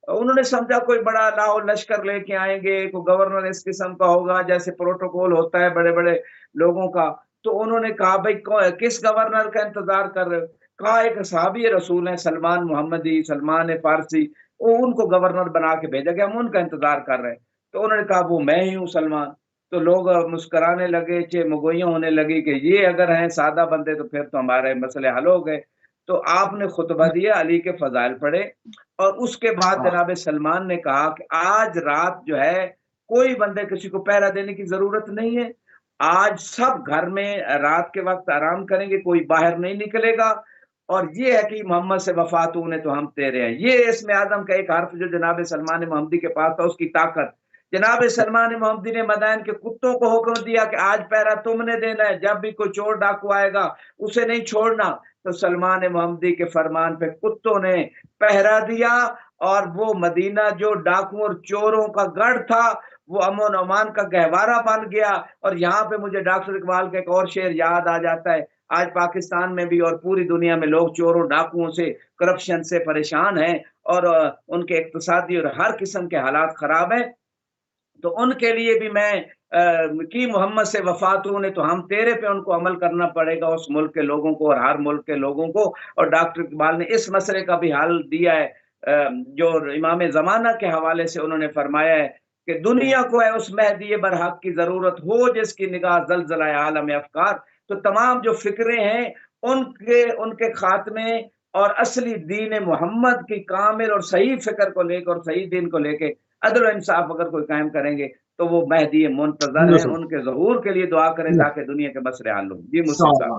انہوں نے سمجھا کوئی بڑا لاہور لشکر لے کے آئیں گے، کوئی گورنر اس قسم کا ہوگا جیسے پروٹوکول ہوتا ہے بڑے بڑے لوگوں کا۔ تو انہوں نے کہا بھائی کس گورنر کا انتظار کر رہے ہو؟ کہا ایک صحابی رسول ہیں سلمان محمدی، سلمان فارسی، ان کو گورنر بنا کے بھیجا گیا، ہم ان کا انتظار کر رہے ہیں۔ تو انہوں نے کہا وہ میں ہی ہوں سلمان۔ تو لوگ مسکرانے لگے، مگوئیاں ہونے لگی کہ یہ اگر ہیں سادہ بندے تو پھر تو ہمارے مسئلے حل ہو گئے۔ تو آپ نے خطبہ دیا، علی کے فضائل پڑھے، اور اس کے بعد جناب سلمان نے کہا کہ آج رات جو ہے کوئی بندے کسی کو پہرا دینے کی ضرورت نہیں ہے، آج سب گھر میں رات کے وقت آرام کریں گے، کوئی باہر نہیں نکلے گا، اور یہ ہے کہ محمد سے وفا تو نے تو ہم تیرے ہیں۔ یہ اسم اعظم کا ایک حرف جو جناب سلمان محمدی کے پاس تھا، اس کی طاقت۔ جناب سلمان محمدی نے مدائن کے کتوں کو حکم دیا کہ آج پہرا تم نے دینا ہے، جب بھی کوئی چور ڈاکو آئے گا اسے نہیں چھوڑنا۔ تو سلمان محمدی کے فرمان پہ کتوں نے پہرا دیا، اور وہ مدینہ جو ڈاکوں اور چوروں کا گڑھ تھا وہ امن و امان کا گہوارہ بن گیا۔ اور یہاں پہ مجھے ڈاکٹر اقبال کا ایک اور شعر یاد آ جاتا ہے، آج پاکستان میں بھی اور پوری دنیا میں لوگ چوروں ڈاکوؤں سے، کرپشن سے پریشان ہیں، اور ان کے اقتصادی اور ہر قسم کے حالات خراب ہیں۔ تو ان کے لیے بھی میں کی محمد سے وفا تو نے تو ہم تیرے پہ ان کو عمل کرنا پڑے گا، اس ملک کے لوگوں کو اور ہر ملک کے لوگوں کو۔ اور ڈاکٹر اقبال نے اس مسئلے کا بھی حل دیا ہے، جو امام زمانہ کے حوالے سے انہوں نے فرمایا ہے کہ دنیا کو ہے اس مہدی برحق کی ضرورت، ہو جس کی نگاہ زلزلہ عالم افکار۔ تو تمام جو فکرے ہیں ان کے خاتمے اور اصلی دین محمد کی کامل اور صحیح فکر کو لے کر اور صحیح دین کو لے کے عدل و انصاف اگر کوئی قائم کریں گے تو وہ مہدی منتظر ہیں، ان کے ظہور کے لیے دعا کریں تاکہ دنیا کے مسئلے حل ہوں۔ جی مصطفی صاحب۔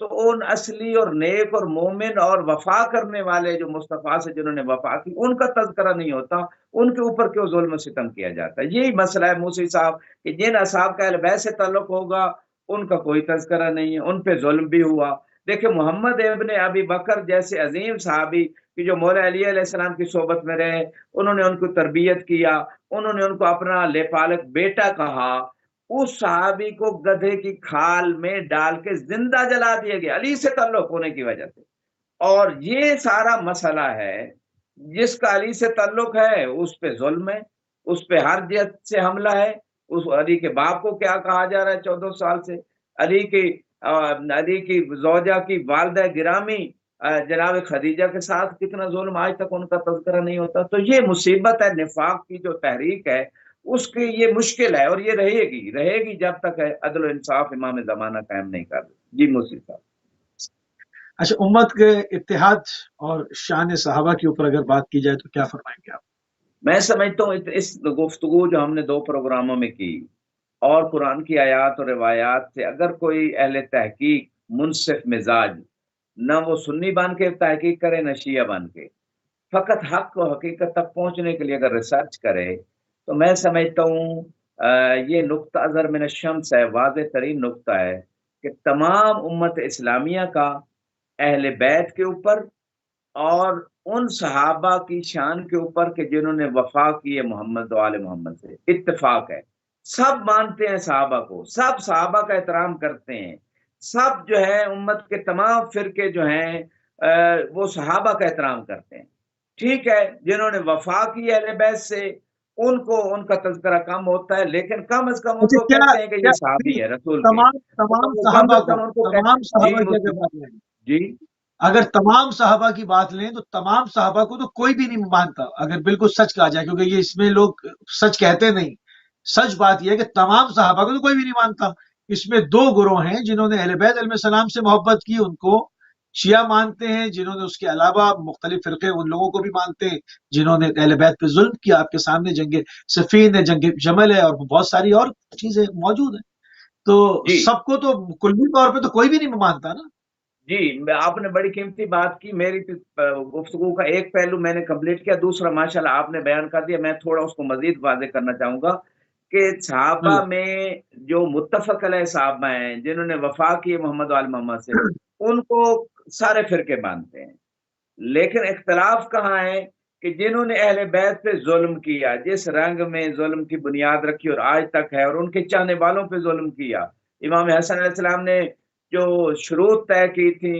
تو ان اصلی اور نیک اور مومن اور وفا کرنے والے جو مصطفیٰ سے جنہوں نے وفا کی ان کا تذکرہ نہیں ہوتا، ان کے اوپر کیوں ظلم و ستم کیا جاتا ہے؟ یہی مسئلہ ہے موسی صاحب کہ جن اصحاب کا اہل بیت سے تعلق ہوگا ان کا کوئی تذکرہ نہیں ہے، ان پہ ظلم بھی ہوا۔ دیکھیں محمد ابن ابی بکر جیسے عظیم صحابی کہ جو مولا علی علیہ السلام کی صحبت میں رہے، انہوں نے ان کو تربیت کیا، انہوں نے ان کو اپنا لےپالک بیٹا کہا، اس صحابی کو گدھے کی کھال میں ڈال کے زندہ جلا دیا گیا علی سے تعلق ہونے کی وجہ سے۔ اور یہ سارا مسئلہ ہے، جس کا علی سے تعلق ہے اس پہ ظلم ہے، اس پہ ہر جہت سے حملہ ہے۔ اس علی کے باپ کو کیا کہا جا رہا ہے 14 سال سے، علی کی زوجہ کی والدہ گرامی جناب خدیجہ کے ساتھ کتنا ظلم، آج تک ان کا تذکرہ نہیں ہوتا۔ تو یہ مصیبت ہے نفاق کی جو تحریک ہے، اس کی یہ مشکل ہے، اور یہ رہے گی جب تک ہے عدل و انصاف امام زمانہ قائم نہیں کر دے۔ جی موسی صاحب۔ اچھا، امت کے اتحاد اور شان صحابہ کے اوپر اگر بات کی جائے تو کیا فرمائیں گے آپ؟ میں سمجھتا ہوں اس گفتگو جو ہم نے 2 پروگراموں میں کی اور قرآن کی آیات اور روایات سے اگر کوئی اہل تحقیق منصف مزاج نہ وہ سنی بن کے تحقیق کرے نہ شیعہ بن کے، فقط حق و حقیقت تک پہنچنے کے لیے اگر ریسرچ کرے تو میں سمجھتا ہوں یہ نقطہ اظہر من الشمس ہے، واضح ترین نقطہ ہے کہ تمام امت اسلامیہ کا اہل بیت کے اوپر اور ان صحابہ کی شان کے اوپر کہ جنہوں نے وفا کی ہے محمد و آل محمد سے، اتفاق ہے۔ سب مانتے ہیں صحابہ کو، سب صحابہ کا احترام کرتے ہیں، سب جو ہے امت کے تمام فرقے جو ہیں وہ صحابہ کا احترام کرتے ہیں۔ ٹھیک ہے، جنہوں نے وفا کی اہل بیت سے ان کو ان کا تذکرہ کم ہوتا ہے، لیکن کم از کم ان اچھا، کو کہتے ہیں کہ یہ صحابی ہے رسول کے، تمام تو کم صحابہ از کو، کم ان کو تمام جی صحابہ کی اگر بات لیں، جی اگر تمام صحابہ کی بات لیں تو تمام صحابہ کو تو کوئی بھی نہیں مانتا، اگر بالکل سچ کہا جائے، کیونکہ یہ اس میں لوگ سچ کہتے نہیں۔ سچ بات یہ ہے کہ تمام صحابہ کو تو کوئی بھی نہیں مانتا۔ اس میں 2 گروہ ہیں جنہوں نے اہل بیت علیہ السلام سے محبت کی، ان کو شیعہ مانتے ہیں، جنہوں نے اس کے علاوہ مختلف فرقے ان لوگوں کو بھی مانتے ہیں جنہوں نے اہل بیت پہ ظلم کیا۔ آپ کے سامنے جنگ صفین ہے، جنگ جمل ہے، اور بہت ساری اور چیزیں موجود ہیں۔ تو جی سب کو تو کلی طور پہ تو کوئی بھی نہیں مانتا نا۔ جی آپ نے بڑی قیمتی بات کی۔ میری گفتگو کا ایک پہلو میں نے کمپلیٹ کیا، دوسرا ماشاءاللہ آپ نے بیان کر دیا، میں تھوڑا اس کو مزید واضح کرنا چاہوں گا کہ صحابہ میں جو متفق علیہ صحابہ ہیں جنہوں نے وفا کی محمد و آل محمد سے، ان کو سارے فرقے مانتے ہیں، لیکن اختلاف کہاں ہے کہ جنہوں نے اہل بیت پہ ظلم کیا، جس رنگ میں ظلم کی بنیاد رکھی اور آج تک ہے، اور ان کے چاہنے والوں پہ ظلم کیا۔ امام حسن علیہ السلام نے جو شروط طے کی تھی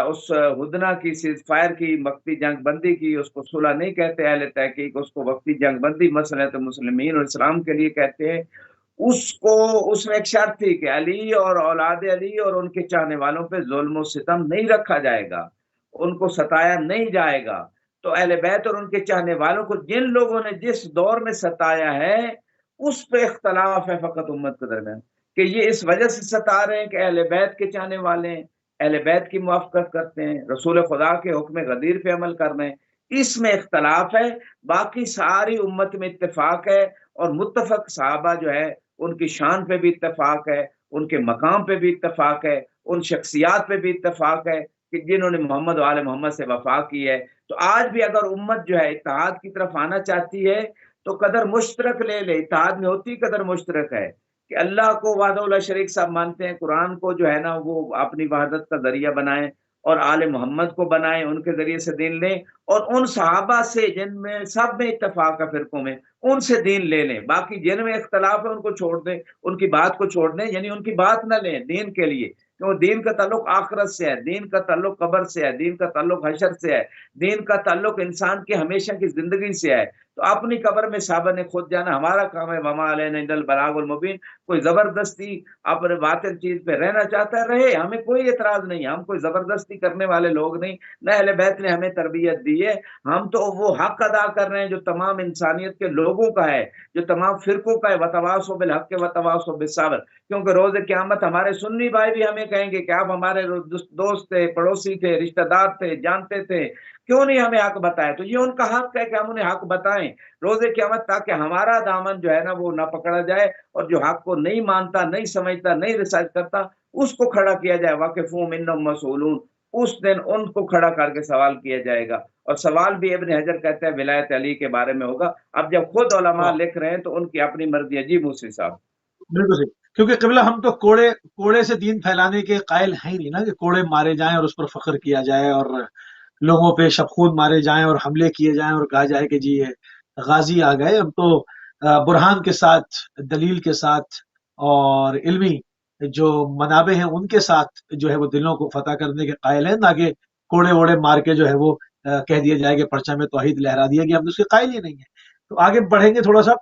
اس ہدنہ کی، سیز فائر کی، وقتی جنگ بندی کی، اس کو صلح نہیں کہتے اہل تحقیق، اس کو وقتی جنگ بندی مصلحت المسلمین اور اسلام کے لیے کہتے ہیں۔ اس میں ایک شرط تھی کہ علی اور اولاد علی اور ان کے چاہنے والوں پہ ظلم و ستم نہیں رکھا جائے گا، ان کو ستایا نہیں جائے گا۔ تو اہل بیت اور ان کے چاہنے والوں کو جن لوگوں نے جس دور میں ستایا ہے اس پہ اختلاف ہے فقط امت کے درمیان، کہ یہ اس وجہ سے ستا رہے ہیں کہ اہل بیت کے چاہنے والے ہیں، اہل بیت کی موافقت کرتے ہیں، رسول خدا کے حکم غدیر پہ عمل کر رہے ہیں، اس میں اختلاف ہے۔ باقی ساری امت میں اتفاق ہے، اور متفق صحابہ جو ہے ان کی شان پہ بھی اتفاق ہے، ان کے مقام پہ بھی اتفاق ہے، ان شخصیات پہ بھی اتفاق ہے کہ جنہوں نے محمد و آل محمد سے وفا کی ہے۔ تو آج بھی اگر امت جو ہے اتحاد کی طرف آنا چاہتی ہے تو قدر مشترک لے لے، اتحاد میں ہوتی قدر مشترک ہے کہ اللہ کو وحدہ لا شریک صاحب مانتے ہیں، قرآن کو جو ہے نا وہ اپنی وحدت کا ذریعہ بنائیں، اور آل محمد کو بنائیں، ان کے ذریعے سے دین لیں، اور ان صحابہ سے جن میں سب میں اتفاق ہے فرقوں میں، ان سے دین لے لیں۔ باقی جن میں اختلاف ہے ان کو چھوڑ دیں، ان کی بات کو چھوڑ دیں، یعنی ان کی بات نہ لیں دین کے لیے، کیوں دین کا تعلق آخرت سے ہے، دین کا تعلق قبر سے ہے، دین کا تعلق حشر سے ہے، دین کا تعلق انسان کی ہمیشہ کی زندگی سے ہے۔ تو اپنی قبر میں صحابہ نے خود جانا، ہمارا کام ہے وما علینا الا البلاغ المبین۔ کوئی زبردستی اپنے باطل چیز پہ رہنا چاہتا ہے رہے، ہمیں کوئی اعتراض نہیں، ہم کوئی زبردستی کرنے والے لوگ نہیں، نہ اہل بیت نے ہمیں تربیت دی ہے۔ ہم تو وہ حق ادا کر رہے ہیں جو تمام انسانیت کے لوگوں کا ہے، جو تمام فرقوں کا ہے، وتواصوا بالحق وتواصوا بالصبر، کیونکہ روز قیامت ہمارے سنی بھائی بھی ہمیں کہیں گے کہ آپ ہمارے دوست تھے، پڑوسی تھے، رشتہ دار تھے، جانتے تھے، کیوں نہیں ہمیں حق بتائے؟ تو یہ ان کا حق ہے کہ ہم انہیں حق بتائیں روز قیامت، تاکہ ہمارا دامن جو ہے نا وہ نہ پکڑا جائے، اور جو حق کو نہیں مانتا، نہیں سمجھتا، نہیں ریسرچ کرتا، اس کو کھڑا کیا جائے۔ واقفون انہم مسئولون، اس دن ان کو کھڑا کر کے سوال کیا جائے گا، اور سوال بھی ابن حجر کہتے ہیں ولایت علی کے بارے میں ہوگا۔ اب جب خود علماء واہ، لکھ رہے ہیں تو ان کی اپنی مرضی ہے۔ جی موسی صاحب۔ بالکل صحیح، کیونکہ قبلہ ہم تو کوڑے سے دین پھیلانے کے قائل ہیں ہی نہیں نا، کہ کوڑے مارے جائیں اور اس پر فخر کیا جائے، اور لوگوں پہ شبخون مارے جائیں اور حملے کیے جائیں اور کہا جائے کہ جی یہ غازی آ گئے۔ ہم تو برہان کے ساتھ، دلیل کے ساتھ، اور علمی جو منابع ہیں ان کے ساتھ جو ہے وہ دلوں کو فتح کرنے کے قائل ہیں، نہ کہ کوڑے ووڑے مار کے جو ہے وہ کہہ دیا جائے کہ پرچم توحید لہرا دیا گیا، ہم اس کے قائل ہی نہیں ہیں۔ تو آگے بڑھیں گے تھوڑا سا،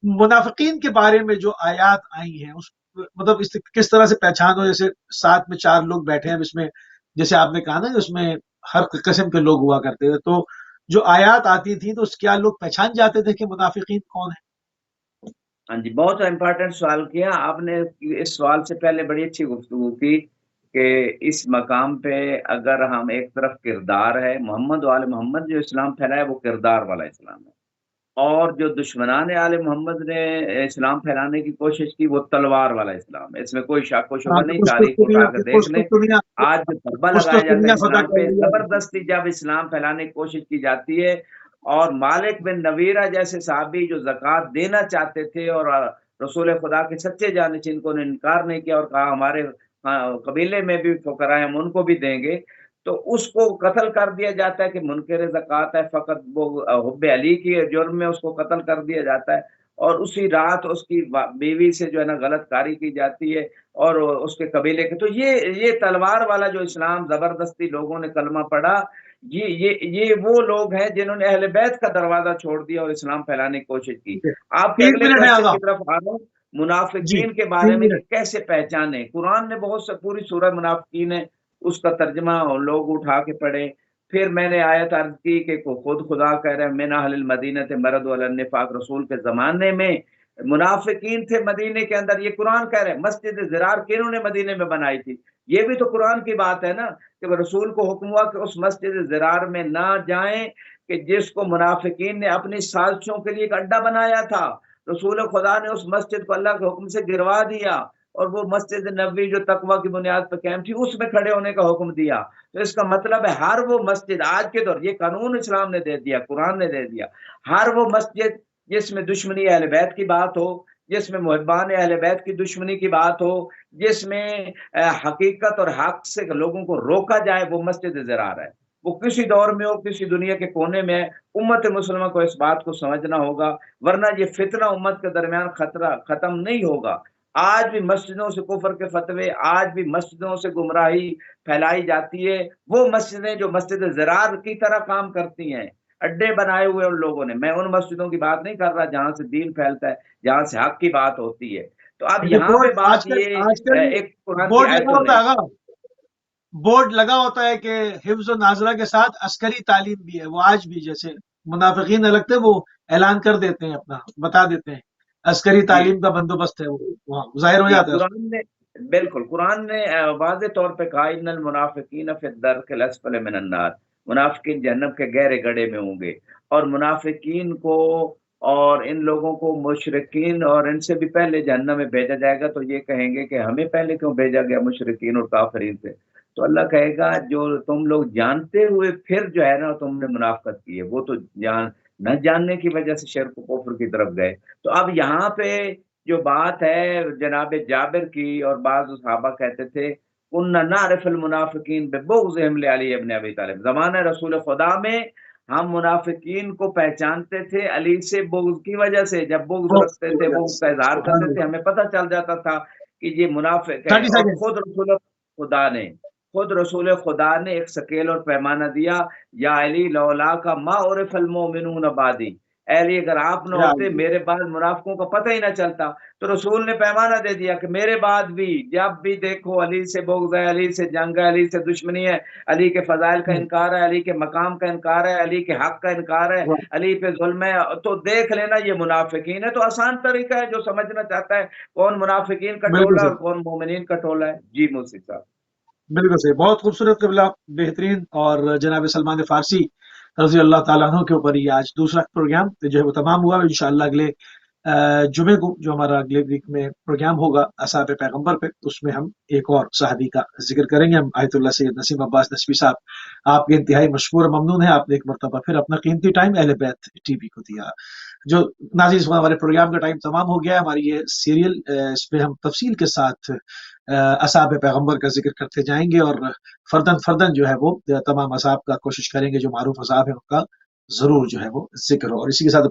منافقین کے بارے میں جو آیات آئی ہیں اس مطلب اس کس طرح سے پہچان ہو؟ جیسے ساتھ میں 4 لوگ بیٹھے ہیں، اس میں جیسے آپ نے کہا نا کہ اس میں ہر قسم کے لوگ ہوا کرتے تھے، تو جو آیات آتی تھیں تو اس کیا لوگ پہچان جاتے تھے کہ منافقین کون ہیں؟ ہاں جی، بہت امپورٹنٹ سوال کیا آپ نے۔ اس سوال سے پہلے بڑی اچھی گفتگو کی کہ اس مقام پہ اگر ہم ایک طرف کردار ہے، محمد و آل محمد جو اسلام پھیلایا وہ کردار والا اسلام ہے، اور جو دشمنان آل محمد نے اسلام پھیلانے کی کوشش کی وہ تلوار والا اسلام ہے۔ اس میں کوئی شک و شبہ نہیں، تاریخ کو اٹھا کے دیکھ لیں۔ آج جو دھبا لگایا جاتا ہے فتح اسلام کر پہ، لیا۔ زبردستی جب اسلام پھیلانے کی کوشش کی جاتی ہے، اور مالک بن نویرہ جیسے صحابی جو زکوٰۃ دینا چاہتے تھے اور رسول خدا کے سچے جانشین کو نے انکار نہیں کیا اور کہا ہمارے قبیلے میں بھی فقراء ہیں، ہم ان کو بھی دیں گے، تو اس کو قتل کر دیا جاتا ہے کہ منکر زکوٰۃ ہے، فقط وہ حب علی کی جرم میں اس کو قتل کر دیا جاتا ہے، اور اسی رات اس کی بیوی سے جو ہے نا غلط کاری کی جاتی ہے، اور اس کے قبیلے کے۔ تو یہ تلوار والا جو اسلام زبردستی لوگوں نے کلمہ پڑھا، یہ وہ لوگ ہیں جنہوں نے اہل بیت کا دروازہ چھوڑ دیا اور اسلام پھیلانے کی کوشش کی۔ آپ کے 3 اگلے منٹ ہے کوشچن آگا کی طرف آ رہا ہوں، جی، منافقین کے بارے 3 میں کہ منٹ کیسے پہچانے۔ قرآن نے بہت سے پوری سورہ منافقین ہے، اس کا ترجمہ لوگ اٹھا کے پڑھے۔ پھر میں نے آیت عرض کی کہ خود خدا کہہ رہے ہیں من اہل المدینہ مرضوا علی النفاق، رسول کے زمانے میں منافقین تھے مدینے کے اندر۔ یہ قرآن کہہ رہے ہیں مسجد زرار کنہوں نے مدینے میں بنائی تھی؟ یہ بھی تو قرآن کی بات ہے نا، کہ رسول کو حکم ہوا کہ اس مسجد زرار میں نہ جائیں کہ جس کو منافقین نے اپنی سازشوں کے لیے ایک اڈا بنایا تھا۔ رسول خدا نے اس مسجد کو اللہ کے حکم سے گروا دیا، اور وہ مسجد نبوی جو تقوی کی بنیاد پر قائم تھی اس میں کھڑے ہونے کا حکم دیا۔ تو اس کا مطلب ہے ہر وہ مسجد آج کے دور، یہ قانون اسلام نے دے دیا، قرآن نے دے دیا، ہر وہ مسجد جس میں دشمنی اہل بیت کی بات ہو، جس میں محبان اہل بیت کی دشمنی کی بات ہو، جس میں حقیقت اور حق سے لوگوں کو روکا جائے، وہ مسجد زرار ہے۔ وہ کسی دور میں ہو، کسی دنیا کے کونے میں ہے، امت مسلمہ کو اس بات کو سمجھنا ہوگا، ورنہ یہ فتنہ امت کے درمیان خطرہ ختم نہیں ہوگا۔ آج بھی مسجدوں سے کفر کے فتوے، آج بھی مسجدوں سے گمراہی پھیلائی جاتی ہے۔ وہ مسجدیں جو مسجد زرار کی طرح کام کرتی ہیں، اڈے بنائے ہوئے ان لوگوں نے، میں ان مسجدوں کی بات نہیں کر رہا جہاں سے دین پھیلتا ہے، جہاں سے حق کی بات ہوتی ہے۔ تو اب کیونکہ یہاں پہ آج بات کل یہ آج کل ایک قرآن کی بورڈ لگا آیتوں ہوتا نے، ہے آگا، بورڈ لگا ہوتا ہے کہ حفظ و ناظرہ کے ساتھ عسکری تعلیم بھی ہے، وہ آج بھی جیسے منافقین الگ تھے وہ اعلان کر دیتے ہیں، اپنا بتا دیتے ہیں عسکری جی تعلیم کا بندوبست ہے، وہ وہاں ظاہر ہو جی، جاتا ہے اس قرآن نے بالکل، قرآن نے واضح طور پہ کہا ان المنافقین فی الدرک الاسفل من النار، منافقین جہنم کے گہرے گڑھے میں ہوں گے۔ اور منافقین کو اور ان لوگوں کو مشرکین اور ان سے بھی پہلے جہنم میں بھیجا جائے گا، تو یہ کہیں گے کہ ہمیں پہلے کیوں بھیجا گیا مشرکین اور کافرین سے؟ تو اللہ کہے گا جو تم لوگ جانتے ہوئے پھر جو ہے نا تم نے منافقت کی ہے، وہ تو نہ جاننے کی وجہ سے شرک و کفر کی طرف گئے۔ تو اب یہاں پہ جو بات ہے جناب جابر کی، اور بعض صحابہ کہتے تھے کُنَّا نَعْرِفُ الْمُنَافِقِينَ بِبُغْضِهِمْ لِعَلِيِّ بْنِ أَبِي طالب، زمانہ رسول خدا میں ہم منافقین کو پہچانتے تھے علی سے بغض کی وجہ سے، جب بغض رکھتے تھے، بغض کا اظہار سبحان کرتے تھے، اللہ۔ ہمیں پتہ چل جاتا تھا کہ یہ منافق ہے۔ 30 اور سیکنڈ خود رسول خدا نے ایک سکیل اور پیمانہ دیا، یا علی لولا کا ما عرف المؤمنون بعدی، اے علی اگر آپ نہ یا ہوتے علی، میرے بعد منافقوں کا پتہ ہی نہ چلتا۔ تو رسول نے پیمانہ دے دیا کہ میرے بعد بھی جب بھی دیکھو علی سے بغض ہے، علی سے جنگ ہے، علی سے دشمنی ہے، علی کے فضائل کا انکار ہے، علی کے مقام کا انکار ہے، علی کے حق کا انکار ہے، علی پہ ظلم ہے، تو دیکھ لینا یہ منافقین ہے۔ تو آسان طریقہ ہے، جو سمجھنا چاہتا ہے کون منافقین کا بالکل ٹولہ اور صحیح، کون مومنین کا ٹولہ ہے۔ جی موسی صاحب۔ بالکل صحیح، بہت خوبصورت قبلہ، بہترین، اور جناب سلمان فارسی رضی اللہ تعالیٰ عنہ کے اوپر یہ آج دوسرا پروگرام جو ہے وہ تمام ہوا۔ انشاءاللہ اگلے جمعے کو جو ہمارا اگلے ویک میں پروگرام ہوگا اصحاب پیغمبر پہ، اس میں ہم ایک اور صحابی کا ذکر کریں گے، ہم آیت اللہ سید نسیم عباس نسبی صاحب، آپ کے انتہائی مشکور اور ممنون ہیں، آپ نے ایک مرتبہ پھر اپنا قیمتی ٹائم اہل بیت ٹی وی کو دیا۔ جو ناظرین، اس وقت ہمارے پروگرام کا ٹائم تمام ہو گیا ہے، ہماری یہ سیریل اس پہ ہم تفصیل کے ساتھ اصحاب پیغمبر کا ذکر کرتے جائیں گے، اور فردن فردن جو ہے وہ تمام اصحاب کا کوشش کریں گے، جو معروف اصحاب ہیں ان کا ضرور جو ہے وہ ذکر ہو۔ اور اسی کے ساتھ